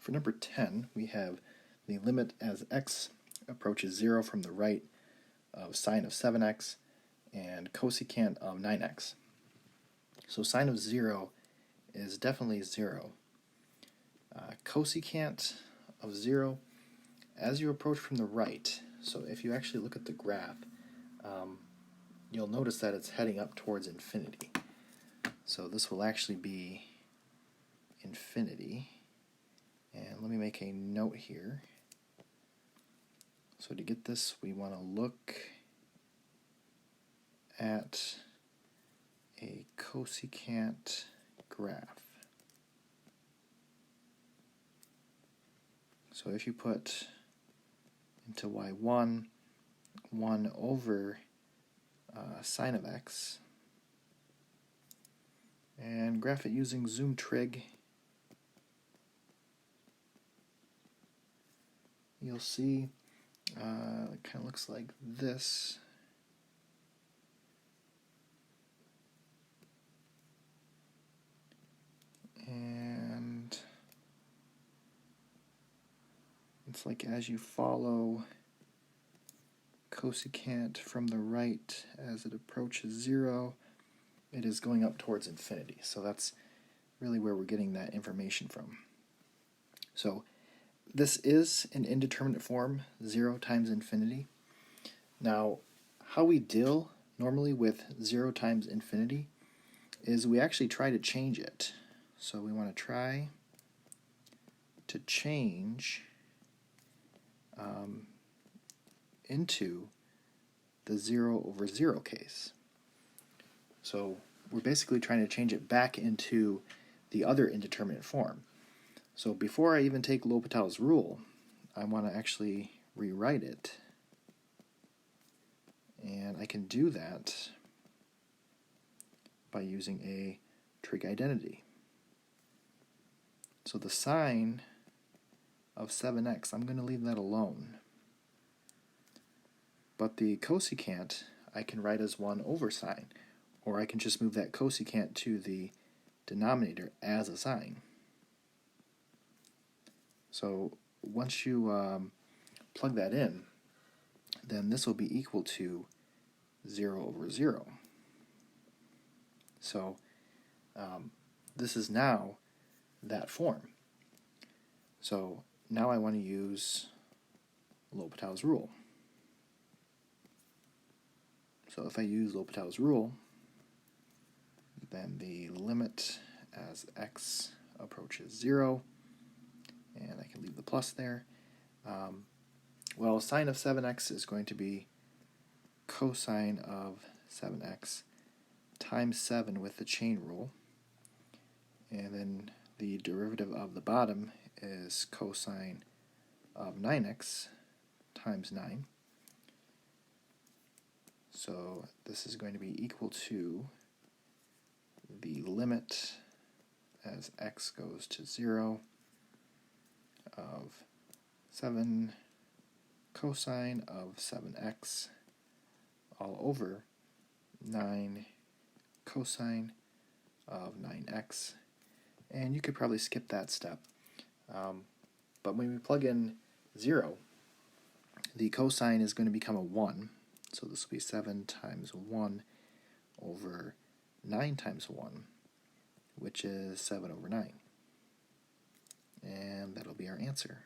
for number 10, we have the limit as x approaches 0 from the right of sine of 7x and cosecant of 9x. So sine of 0 is definitely 0. Cosecant of 0, as you approach from the right, so if you actually look at the graph, you'll notice that it's heading up towards infinity. So this will actually be infinity. And let me make a note here. So to get this, we want to look at a cosecant graph. So if you put into y1 1 over sine of x and graph it using zoom trig, you'll see it kind of looks like this. And it's like as you follow cosecant from the right as it approaches 0, it is going up towards infinity. So that's really where we're getting that information from. So this is an indeterminate form, 0 times infinity. Now, how we deal normally with 0 times infinity is we actually try to change it. So we want to try to change into the 0 over 0 case. So we're basically trying to change it back into the other indeterminate form. So before I even take L'Hopital's rule, I want to actually rewrite it. And I can do that by using a trig identity. So the sine of 7x, I'm going to leave that alone. But the cosecant, I can write as 1 over sine, or I can just move that cosecant to the denominator as a sine. So once you plug that in, then this will be equal to 0 over 0. So this is now that form. So now I want to use L'Hopital's rule. So if I use L'Hopital's rule, then the limit as x approaches 0, and I can leave the plus there. Well, sine of 7x is going to be cosine of 7x times 7 with the chain rule, and then the derivative of the bottom is cosine of 9x times 9. So this is going to be equal to the limit as x goes to 0 of 7 cosine of 7x all over 9 cosine of 9x. And you could probably skip that step. But when we plug in 0, the cosine is going to become a 1. So this will be 7 times 1 over 9 times 1, which is 7 over 9. And that'll be our answer.